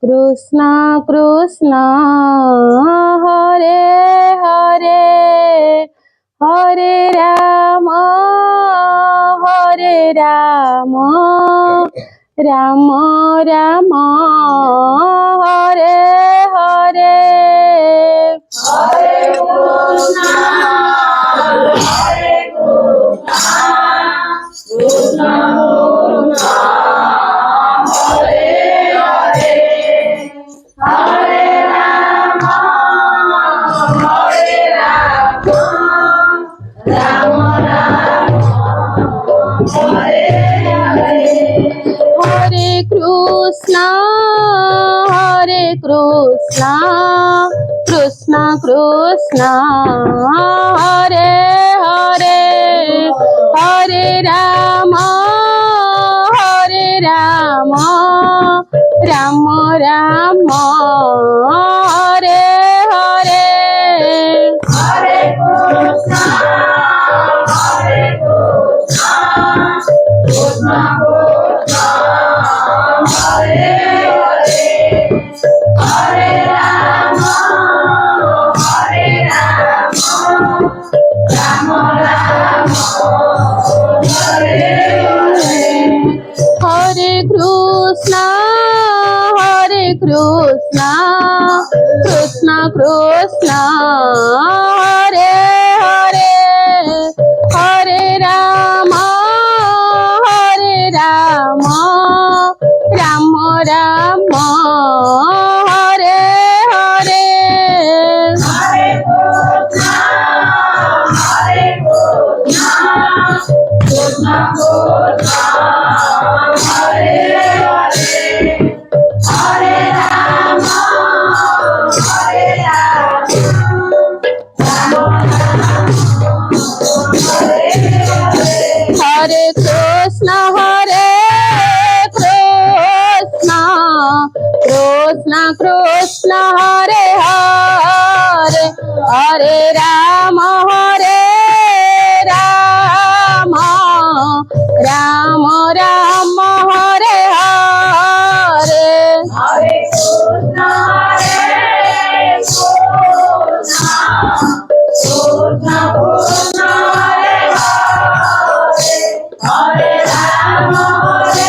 Krishna Krishna Hare Hare Hare Ram Ram Ram Hare Hare Hare Krishna Krishna Krishna Hare Hare Hare Ram Ram Ram Hare Hare Hare Krishna Krishna Krishna Hare Hare Hare Ram Ram Ram Hare Hare Hare Krishna Krishna Krishna Hare Hare Hare Ram Ram Ram Hare Hare Hare Krishna Krishna Krishna Hare Hare Hare Ram Ram Ram Hare Hare Hare Krishna Krishna Krishna Hare Hare Hare Ram Hare Krishna Krishna Hare Hare Hare Ram Ram Ram Hare Hare Hare Krishna Krishna Krishna Hare Hare Hare Ram Ram Hare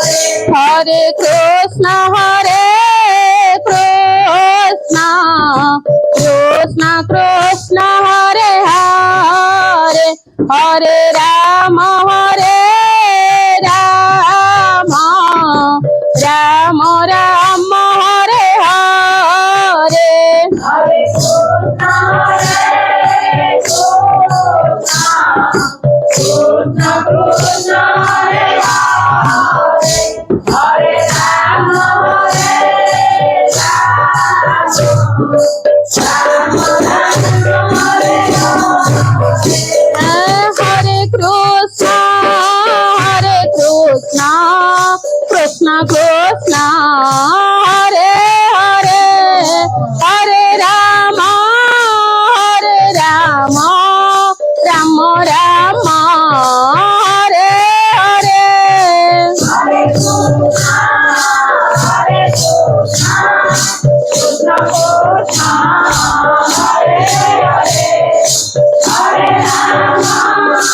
Hare Hare Krishna Krishna Hare Hare Hare Ram Ram Hare Hare Hare Krishna Krishna Krishna Hare Hare Hare Ram Ram Hare Hare Hare Krishna Krishna Krishna Hare Hare Hare Ram Ram Hare Hare Hare Krishna Krishna Krishna Hare Hare Hare Ram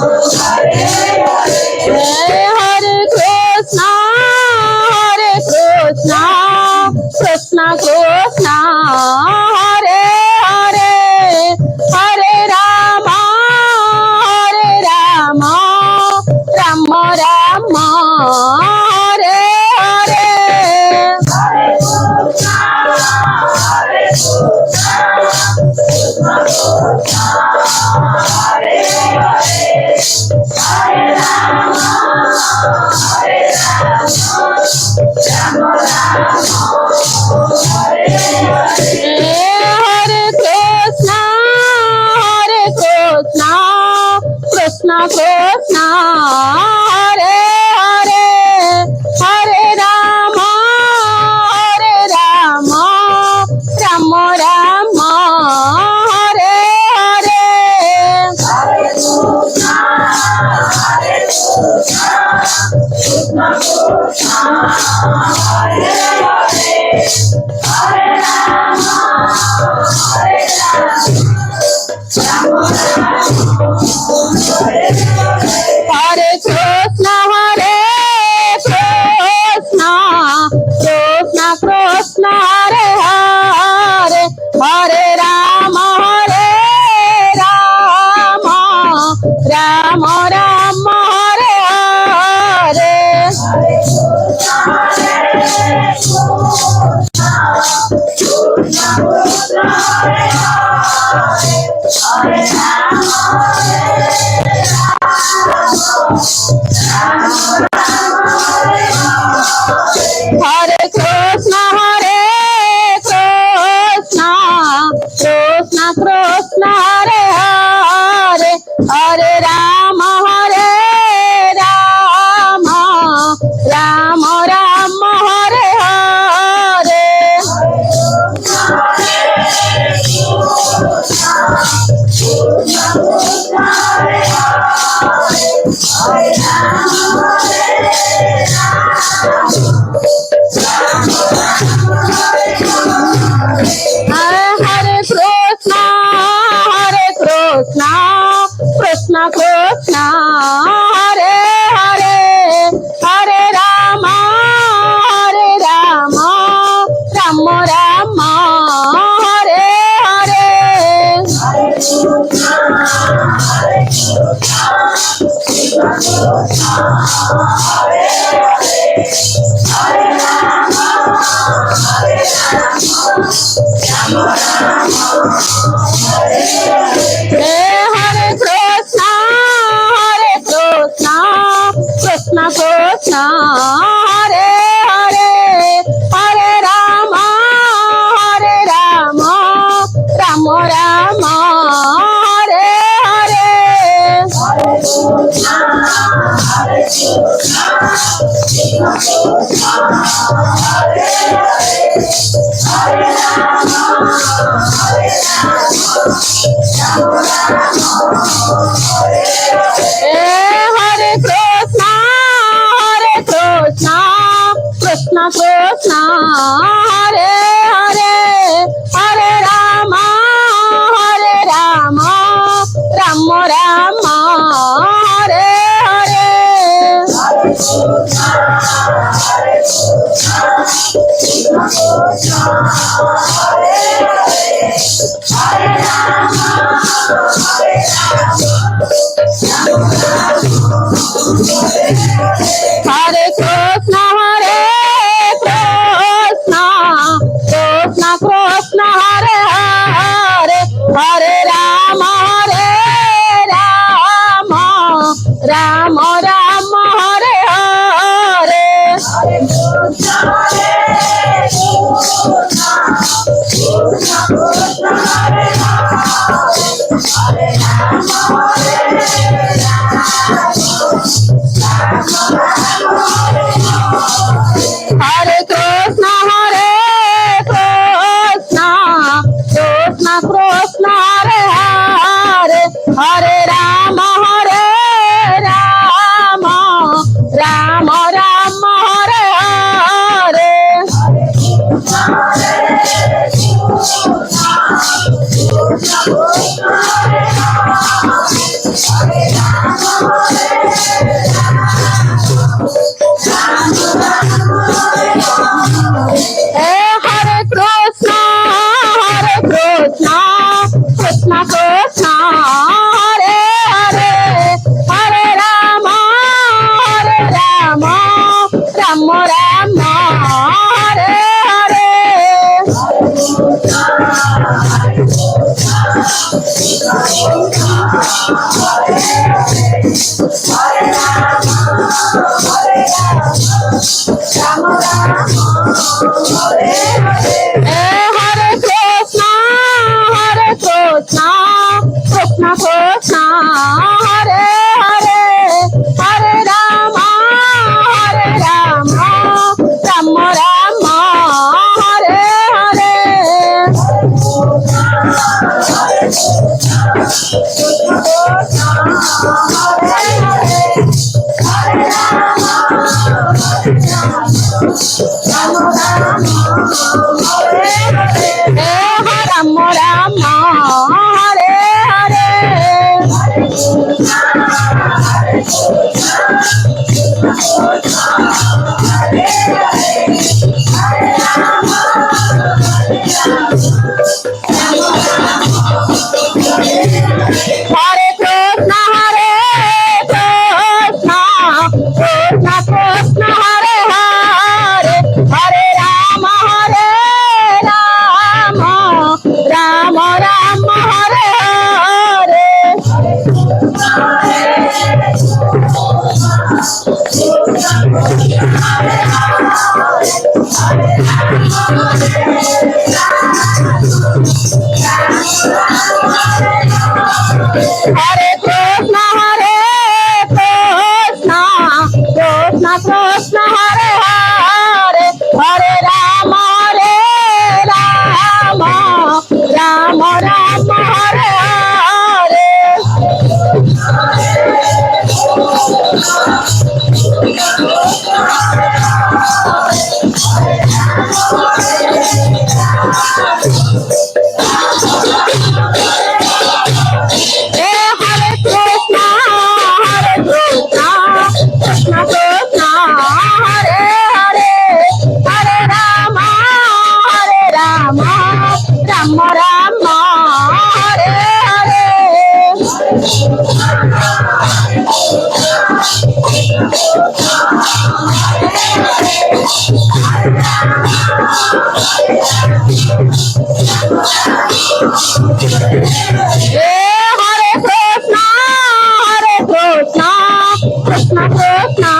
Ram Hare Hare Hare Krishna Krishna Krishna Hare Hare Hare Ram Ram Hare Hare Hare Krishna Krishna Krishna Hare Hare Hare Ram Ram Hare Hare Hare Krishna Krishna Krishna Hare Hare Hare Ram Hare Krishna, Krishna Krishna, Hare Hare, Hare Rama, Rama Rama, Hare Hare. Hare Krishna, Krishna Krishna, Hare Hare, Hare Rama, Rama Rama, Hare Hare Krishna, Krishna Krishna, Hare Hare, Hare Rama, Rama Rama, Hare Hare Krishna, Krishna Krishna, Hare Hare, Hare Rama, Rama Rama, Hare Hare Krishna, Krishna Krishna, Hare Hare, Hare Rama, Rama Rama, Hare Hare Krishna, Krishna Krishna, Hare Hare, Hare Rama, Rama Rama, Hare Hare Krishna, Krishna Krishna, Hare Hare, Hare Rama, Rama Rama, Hare Hare Krishna, Krishna Krishna, Hare Hare, Hare Rama, Rama Rama, Hare Hare Krishna, Krishna Krishna, Hare Hare, Hare Rama, Rama Rama, Hare Hare. Ram Rama, Hare Hare. Hare Krishna, Krishna Krishna, Hare Hare, Hare Rama, Rama Rama, Hare Hare. Hare Krishna, Krishna Krishna, Hare Hare, Hare Rama, Rama Rama, Hare Hare. Hare Krishna, Krishna Krishna, Hare Hare, Hare Rama, Rama Rama, Hare Hare. Hare Krishna, Krishna Krishna,